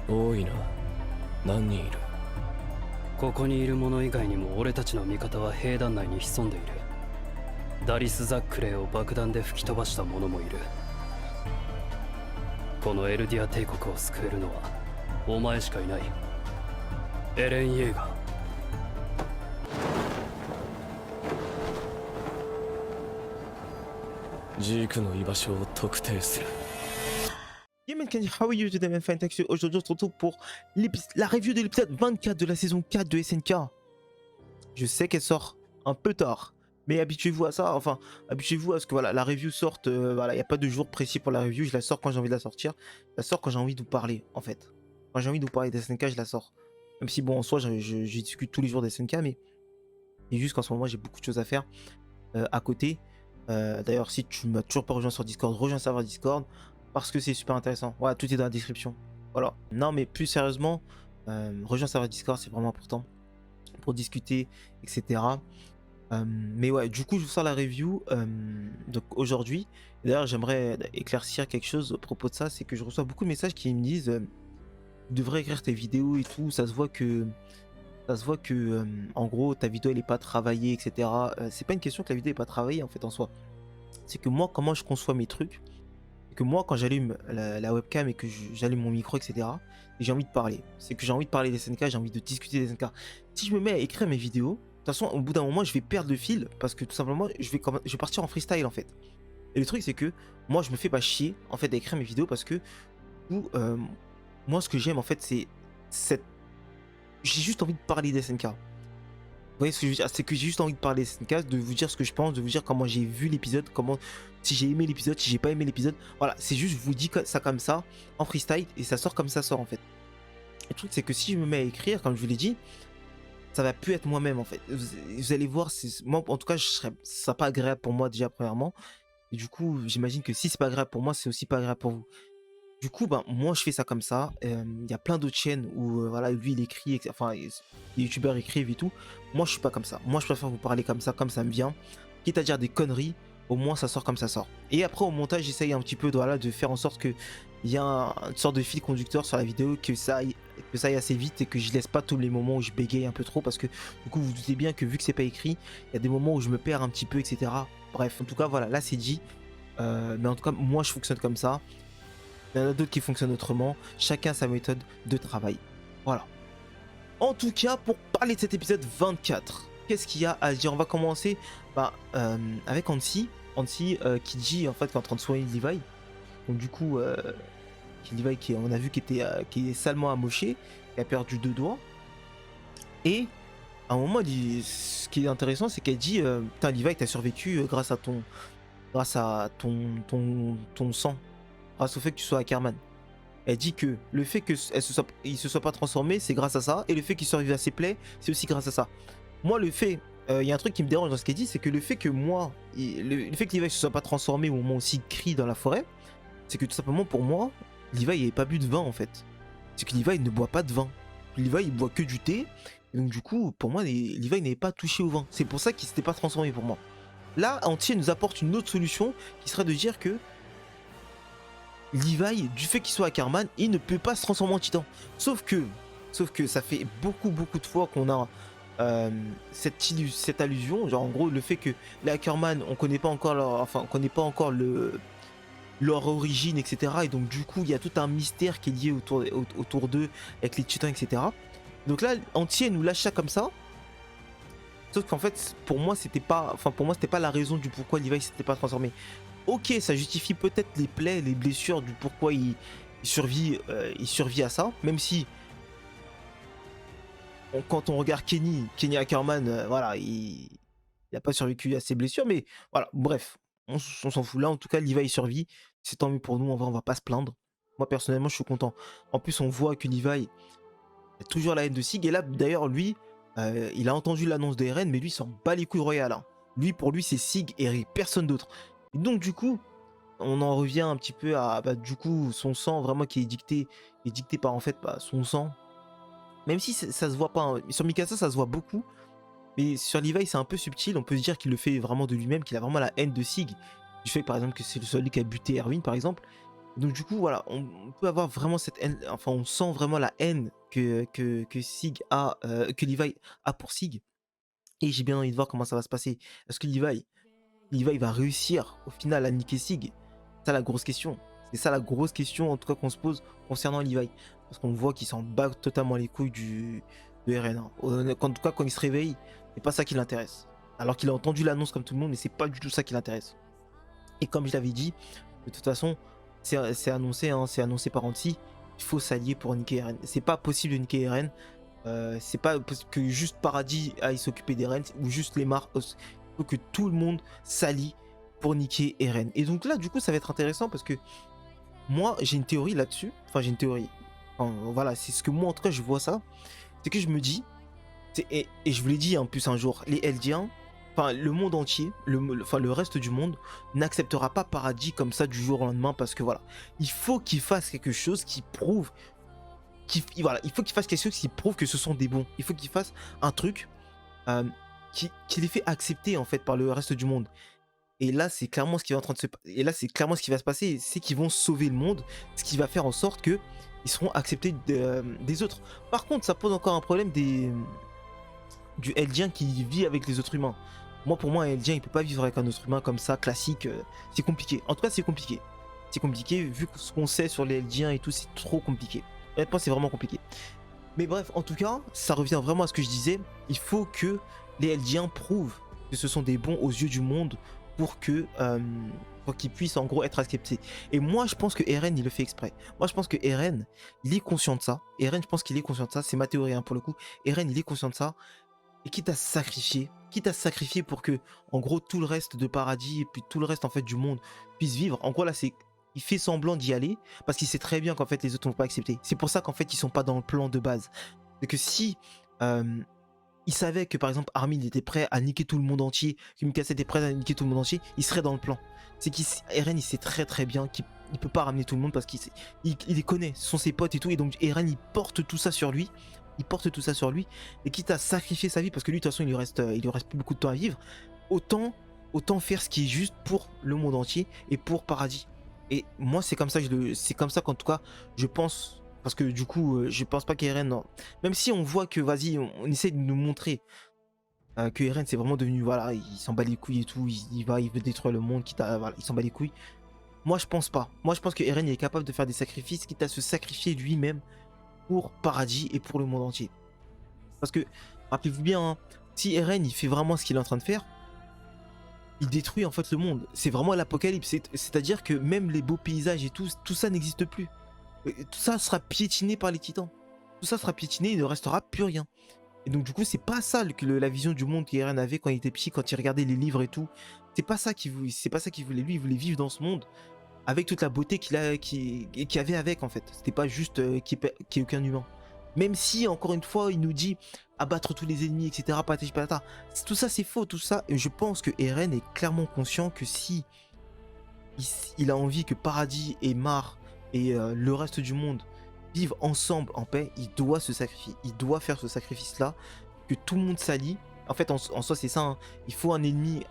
多いな。何人いる？ここにいる者以外にも俺たちの味方は兵団内に潜んでいる。ダリス・ザックレーを爆弾で吹き飛ばした者もいる。このエルディア帝国を救えるのはお前しかいない。エレン・イェーガー。ジークの居場所を特定する。Yo man, how are you today man? Fine, thanks. Aujourd'hui on se retrouve pour la review de l'épisode 24 de la saison 4 de SNK. Je sais qu'elle sort un peu tard, mais habituez-vous à ça, enfin habituez-vous à ce que voilà, la review sorte, voilà, il n'y a pas de jour précis pour la review, je la sors quand j'ai envie de la sortir, je la sors quand j'ai envie de vous parler en fait. Quand j'ai envie de vous parler d'SNK, je la sors. Même si bon en soi j'y discute tous les jours d'SNK, mais c'est juste qu'en ce moment j'ai beaucoup de choses à faire à côté. D'ailleurs si tu m'as toujours pas rejoint sur Discord, rejoins le serveur Discord. Parce que c'est super intéressant. Voilà, tout est dans la description. Voilà. Non, mais plus sérieusement, rejoins le serveur Discord, c'est vraiment important pour discuter, etc. Mais ouais, du coup, je vous sors la review donc aujourd'hui. D'ailleurs, j'aimerais éclaircir quelque chose à propos de ça. C'est que je reçois beaucoup de messages qui me disent tu devrais écrire tes vidéos et tout. Ça se voit que en gros, ta vidéo elle est pas travaillée, etc. C'est pas une question que la vidéo est pas travaillée en fait en soi. C'est que moi, comment je conçois mes trucs. Que moi quand j'allume la webcam et que j'allume mon micro, etc., j'ai envie de parler. C'est que j'ai envie de parler des SNK, j'ai envie de discuter des SNK. Si je me mets à écrire mes vidéos, de toute façon au bout d'un moment je vais perdre le fil parce que tout simplement je vais partir en freestyle en fait. Et le truc c'est que moi je me fais pas chier en fait d'écrire mes vidéos parce que moi ce que j'aime en fait c'est j'ai juste envie de parler des SNK. Vous voyez ce que je veux dire? C'est que j'ai juste envie de parler des SNK, de vous dire ce que je pense, de vous dire comment j'ai vu l'épisode, si j'ai aimé l'épisode, si j'ai pas aimé l'épisode. Voilà, c'est juste, je vous dis ça comme ça, en freestyle, et ça sort comme ça sort en fait. Le truc c'est que si je me mets à écrire, comme je vous l'ai dit, ça va plus être moi-même en fait. Vous allez voir, moi en tout cas, ça sera pas agréable pour moi déjà premièrement. Et du coup, j'imagine que si c'est pas agréable pour moi, c'est aussi pas agréable pour vous. Du coup, ben, moi je fais ça comme ça. Il y a plein d'autres chaînes où voilà, lui il écrit, enfin les youtubeurs écrivent et tout. Moi je suis pas comme ça. Moi je préfère vous parler comme ça me vient. Quitte à dire des conneries, au moins ça sort comme ça sort. Et après au montage, j'essaye un petit peu voilà, de faire en sorte qu'il y a une sorte de fil conducteur sur la vidéo, que ça aille assez vite et que je laisse pas tous les moments où je bégaye un peu trop. Parce que du coup, vous vous doutez bien que vu que c'est pas écrit, il y a des moments où je me perds un petit peu, etc. Bref, en tout cas, voilà, là c'est dit. Mais en tout cas, moi je fonctionne comme ça. Il y en a d'autres qui fonctionnent autrement, chacun sa méthode de travail. Voilà. En tout cas, pour parler de cet épisode 24, qu'est-ce qu'il y a à dire? On va commencer avec Hansi. Hansi qui dit en fait qu'il est en train de soigner Levi. Donc du coup, Levi on a vu qui est salement amoché, qui a perdu 2 doigts. Et à un moment, ce qui est intéressant, c'est qu'elle dit putain Levi, t'as survécu grâce à ton sang. Grâce au fait que tu sois Ackerman. Elle dit que le fait qu'il se soit pas transformé, c'est grâce à ça. Et le fait qu'il survive à ses plaies, c'est aussi grâce à ça. Moi, le fait, il y a un truc qui me dérange dans ce qu'elle dit, c'est que le fait que moi, le fait que Levi se soit pas transformé au moment où il crie dans la forêt, c'est que tout simplement pour moi, Levi n'avait pas bu de vin en fait. C'est que Levi ne boit pas de vin. Levi il boit que du thé. Et donc du coup, pour moi, Levi n'avait pas touché au vin. C'est pour ça qu'il s'était pas transformé pour moi. Là, Entier nous apporte une autre solution qui serait de dire que Levi, du fait qu'il soit Ackerman, il ne peut pas se transformer en titan. Sauf que ça fait beaucoup de fois qu'on a cette allusion. Genre en gros le fait que les Ackerman, on connaît pas encore leur origine, etc. Et donc du coup il y a tout un mystère qui est lié autour d'eux avec les titans, etc. Donc là Entier nous lâche ça comme ça. Sauf qu'en fait pour moi c'était pas la raison du pourquoi Levi s'était pas transformé. Ok, ça justifie peut-être les plaies, les blessures du pourquoi il survit à ça, même si quand on regarde Kenny Ackerman, voilà, il n'a pas survécu à ses blessures, mais voilà, bref, on s'en fout. Là, en tout cas, Levi survit, c'est tant mieux pour nous, en vrai, on va pas se plaindre. Moi, personnellement, je suis content. En plus, on voit que Levi a toujours la haine de Sig, et là, d'ailleurs, lui, il a entendu l'annonce de RN, mais lui, il s'en bat les couilles royales. Hein. Lui, pour lui, c'est Sig et personne d'autre. Et donc du coup, on en revient un petit peu à du coup son sang vraiment qui est dicté par en fait son sang. Même si ça se voit pas, hein. Sur Mikasa ça se voit beaucoup, mais sur Levi c'est un peu subtil. On peut se dire qu'il le fait vraiment de lui-même, qu'il a vraiment la haine de Sig, du fait par exemple que c'est celui qui a buté Erwin par exemple. Donc du coup, voilà, on peut avoir vraiment cette haine, enfin on sent vraiment la haine que Sig a, que Levi a pour Sig. Et j'ai bien envie de voir comment ça va se passer. Est-ce que Levi va réussir au final à niquer Sig? C'est ça la grosse question. C'est ça la grosse question en tout cas qu'on se pose concernant Levi. Parce qu'on voit qu'il s'en bat totalement les couilles de RN, hein. En tout cas quand il se réveille, c'est pas ça qui l'intéresse. Alors qu'il a entendu l'annonce comme tout le monde, mais c'est pas du tout ça qui l'intéresse. Et comme je l'avais dit, de toute façon, c'est annoncé, hein, c'est annoncé par Anti, il faut s'allier pour niquer RN. C'est pas possible de niquer RN. C'est pas que juste Paradis aille s'occuper des RN ou juste les Mars. Il faut que tout le monde s'allie pour niquer RN. Et donc là, du coup, ça va être intéressant parce que moi, j'ai une théorie là-dessus. Enfin, j'ai une théorie. Enfin, voilà, c'est ce que moi, en tout cas, je vois ça. C'est que je me dis, et je vous l'ai dit en plus un jour, les Eldiens, enfin le monde entier, le reste du monde n'acceptera pas Paradis comme ça du jour au lendemain parce que voilà, il faut qu'ils fassent quelque chose qui prouve, voilà, il faut qu'ils fassent quelque chose qui prouve que ce sont des bons. Il faut qu'ils fassent un truc qui les fait accepter en fait par le reste du monde. Et là, c'est clairement ce qui va en train de se, et là, c'est clairement ce qui va se passer, c'est qu'ils vont sauver le monde, ce qui va faire en sorte que ils seront acceptés des autres. Par contre, ça pose encore un problème du Eldien qui vit avec les autres humains. Moi, pour moi, un Eldien, il peut pas vivre avec un autre humain comme ça, classique. C'est compliqué. En tout cas, c'est compliqué. C'est compliqué, vu que ce qu'on sait sur les Eldiens et tout, c'est trop compliqué. Honnêtement, c'est vraiment compliqué. Mais bref, en tout cas, ça revient vraiment à ce que je disais. Il faut que les Eldiens prouvent que ce sont des bons aux yeux du monde pour qu'ils puissent en gros être acceptés. Et moi, je pense que Eren, il le fait exprès. Moi, je pense que Eren, il est conscient de ça. Eren, je pense qu'il est conscient de ça. C'est ma théorie, hein, pour le coup. Eren, il est conscient de ça. Et quitte à sacrifier pour que, en gros, tout le reste de Paradis et puis tout le reste en fait du monde puisse vivre. En gros, là, il fait semblant d'y aller parce qu'il sait très bien qu'en fait les autres ne vont pas accepter. C'est pour ça qu'en fait ils sont pas dans le plan de base. C'est que si il savait que par exemple Armin était prêt à niquer tout le monde entier, que Mikasa était prêt à niquer tout le monde entier, il serait dans le plan. C'est qu'Eren il sait très très bien qu'il peut pas ramener tout le monde parce qu'il les connaît, ce sont ses potes et tout, et donc Eren il porte tout ça sur lui. Il porte tout ça sur lui, et quitte à sacrifier sa vie, parce que lui de toute façon il lui reste plus beaucoup de temps à vivre, autant faire ce qui est juste pour le monde entier et pour Paradis. Et moi c'est comme ça c'est comme ça qu'en tout cas je pense, parce que du coup je pense pas qu'Eren, non. Même si on voit que vas-y on essaie de nous montrer que Eren c'est vraiment devenu, voilà, il s'en bat les couilles et tout, il veut détruire le monde, voilà, il s'en bat les couilles. Moi je pense pas. Moi je pense que Eren il est capable de faire des sacrifices, quitte à se sacrifier lui-même pour Paradis et pour le monde entier. Parce que, rappelez-vous bien, hein, si Eren il fait vraiment ce qu'il est en train de faire, il détruit en fait le monde. C'est vraiment l'apocalypse. C'est-à-dire que même les beaux paysages et tout ça n'existe plus. Tout ça sera piétiné par les titans. Tout ça sera piétiné, il ne restera plus rien. Et donc du coup, c'est pas ça la vision du monde qu'Eren avait quand il était petit, quand il regardait les livres et tout. C'est pas ça qu'il voulait. Lui, il voulait vivre dans ce monde avec toute la beauté qu'il avait avec en fait. C'était pas juste qu'il n'y ait aucun humain. Même si, encore une fois, il nous dit abattre tous les ennemis, etc. Patati patata. Tout ça, c'est faux, tout ça. Et je pense que Eren est clairement conscient que si il a envie que Paradis et Mar et le reste du monde vivent ensemble en paix, il doit se sacrifier. Il doit faire ce sacrifice-là, que tout le monde s'allie. En fait, en soi, c'est ça. Hein. Il faut un ennemi.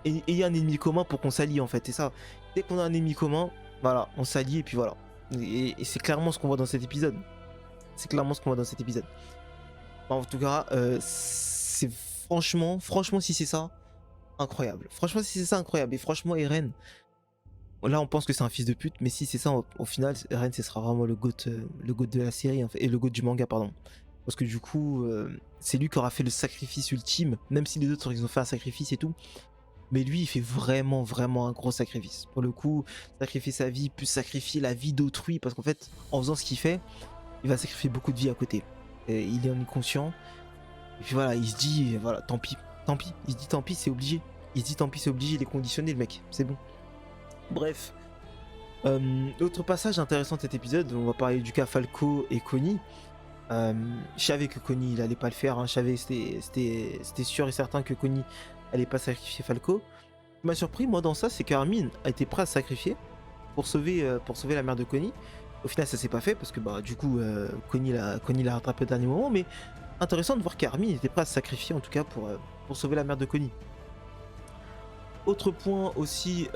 Ayez un ennemi commun pour qu'on s'allie, en fait. C'est ça. Dès qu'on a un ennemi commun, voilà, on s'allie et puis voilà. Et c'est clairement ce qu'on voit dans cet épisode. C'est clairement ce qu'on voit dans cet épisode. En tout cas, c'est franchement, si c'est ça, incroyable. Franchement, si c'est ça, incroyable. Et franchement, Eren, là, on pense que c'est un fils de pute, mais si c'est ça, au final, Eren, ce sera vraiment le GOAT de la série, en fait, et le GOAT du manga, pardon. Parce que du coup, c'est lui qui aura fait le sacrifice ultime, même si les autres, ils ont fait un sacrifice et tout. Mais lui, il fait vraiment un gros sacrifice. Pour le coup, sacrifier sa vie, plus sacrifier la vie d'autrui, parce qu'en fait, en faisant ce qu'il fait, il va sacrifier beaucoup de vie à côté. Et il en est conscient. Et puis voilà, il se dit, voilà, tant pis. Il se dit tant pis, c'est obligé. Il est conditionné, le mec. C'est bon. Bref. Autre passage intéressant de cet épisode, on va parler du cas Falco et Connie. Je savais que Connie, il allait pas le faire. Hein. C'était sûr et certain que Connie allait pas sacrifier Falco. Ce qui m'a surpris, moi, dans ça, c'est qu'Armin a été prêt à se sacrifier pour sauver la mère de Connie. Au final, ça s'est pas fait parce que bah du coup, Connie l'a rattrapé au dernier moment. Mais intéressant de voir qu'Armin était prêt à se sacrifier en tout cas pour sauver la mère de Connie. Autre point aussi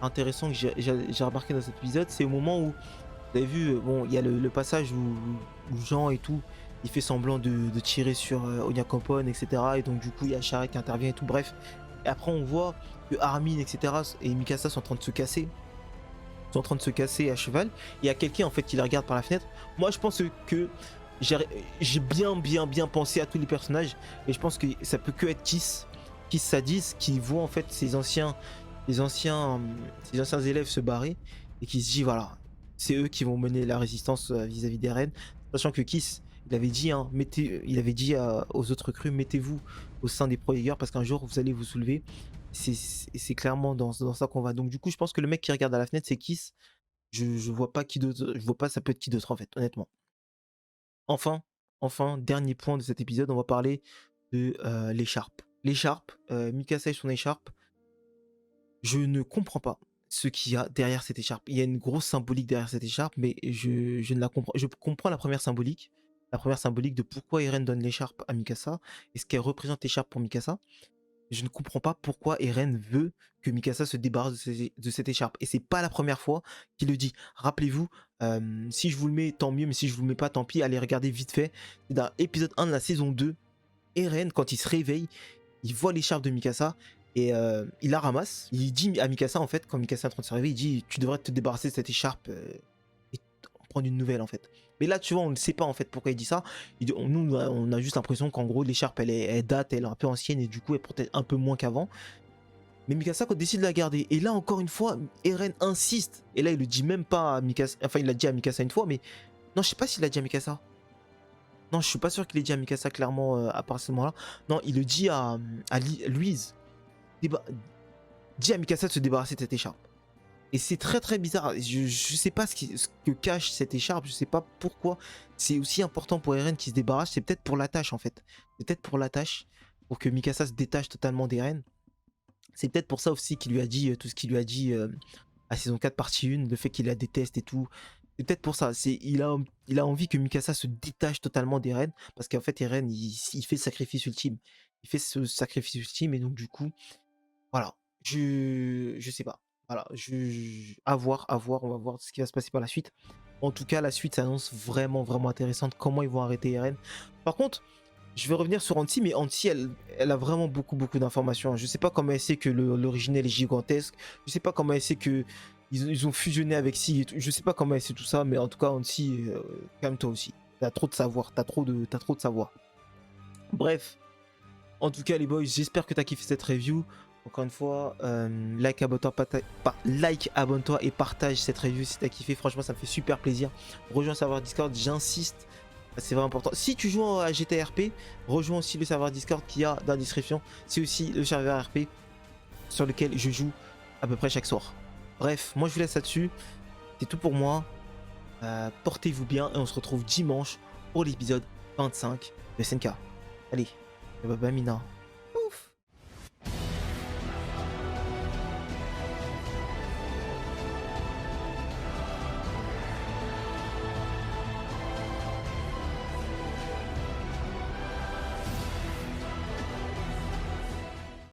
intéressant que j'ai remarqué dans cet épisode, c'est au moment où, vous avez vu, bon, il y a le passage où Jean et tout, il fait semblant de tirer sur Onyankopon, etc. Et donc du coup, il y a Charek qui intervient et tout, bref. Et après, on voit que Armin, etc. et Mikasa sont en train de se casser. Sont en train de se casser à cheval. Il y a quelqu'un en fait qui les regarde par la fenêtre. Moi, je pense que j'ai bien pensé à tous les personnages. Et je pense que ça peut que être Kiss Sadis, qui voit en fait ses anciens élèves se barrer. Et qui se dit, voilà, c'est eux qui vont mener la résistance vis-à-vis des reines. Sachant que Kiss, il avait dit, hein, aux autres recrues, mettez-vous au sein des Pro-Jaegers parce qu'un jour vous allez vous soulever. C'est clairement dans ça qu'on va. Donc du coup, je pense que le mec qui regarde à la fenêtre, c'est Kiss. Je vois pas qui d'autre, je vois pas ça peut être qui d'autre en fait, honnêtement. Enfin, dernier point de cet épisode, on va parler de l'écharpe. L'écharpe, Mikasa et son écharpe. Je ne comprends pas ce qu'il y a derrière cette écharpe. Il y a une grosse symbolique derrière cette écharpe, mais je ne la comprends. Je comprends la première symbolique de pourquoi Eren donne l'écharpe à Mikasa et ce qu'elle représente l'écharpe pour Mikasa. Je ne comprends pas pourquoi Eren veut que Mikasa se débarrasse de cette écharpe. Et c'est pas la première fois qu'il le dit. Rappelez-vous, si je vous le mets, tant mieux, mais si je vous le mets pas, tant pis. Allez regarder vite fait. C'est dans l'épisode 1 de la saison 2. Eren, quand il se réveille, il voit l'écharpe de Mikasa et il la ramasse. Il dit à Mikasa, en fait, quand Mikasa est en train de se réveiller, il dit, tu devrais te débarrasser de cette écharpe et prendre une nouvelle, en fait. Mais là, tu vois, on ne sait pas en fait pourquoi il dit ça. Nous, on a juste l'impression qu'en gros, l'écharpe, elle date, elle est un peu ancienne et du coup, elle protège un peu moins qu'avant. Mais Mikasa décide de la garder. Et là, encore une fois, Eren insiste. Et là, il le dit même pas à Mikasa. Enfin, il l'a dit à Mikasa une fois, mais non, je sais pas s'il l'a dit à Mikasa. Non, je suis pas sûr qu'il ait dit à Mikasa clairement à part ce moment-là. Non, il le dit à Louise. Dit à Mikasa de se débarrasser de cette écharpe. Et c'est très bizarre. Je sais pas ce que cache cette écharpe. Je sais pas pourquoi c'est aussi important pour Eren qui se débarrasse. C'est peut-être pour l'attache en fait. C'est peut-être pour l'attache. Pour que Mikasa se détache totalement d'Eren. C'est peut-être pour ça aussi qu'il lui a dit tout ce qu'il lui a dit à saison 4 partie 1. Le fait qu'il la déteste et tout. C'est peut-être pour ça. Il a envie que Mikasa se détache totalement d'Eren. Parce qu'en fait Eren il fait le sacrifice ultime. Il fait ce sacrifice ultime. Et donc du coup, voilà. Je sais pas. Voilà, à voir, on va voir ce qui va se passer par la suite. En tout cas, la suite s'annonce vraiment intéressante. Comment ils vont arrêter Eren. Par contre, je vais revenir sur Anti, mais Anti, elle a vraiment beaucoup d'informations. Je sais pas comment elle sait que l'originel est gigantesque. Je sais pas comment elle sait que ils ont fusionné avec Si et tout. Je sais pas comment elle sait tout ça, mais en tout cas, Anti, calme-toi aussi. T'as trop de savoir, t'as trop de savoir. Bref, en tout cas, les boys, j'espère que t'as kiffé cette review. Encore une fois, like, abonne-toi et partage cette review si t'as kiffé. Franchement, ça me fait super plaisir. Rejoins le serveur Discord, j'insiste, c'est vraiment important. Si tu joues à GTA RP, rejoins aussi le serveur Discord qu'il y a dans la description. C'est aussi le serveur RP sur lequel je joue à peu près chaque soir. Bref, moi je vous laisse là-dessus. C'est tout pour moi. Portez-vous bien et on se retrouve dimanche pour l'épisode 25 de SNK. Allez, bye bye Mina.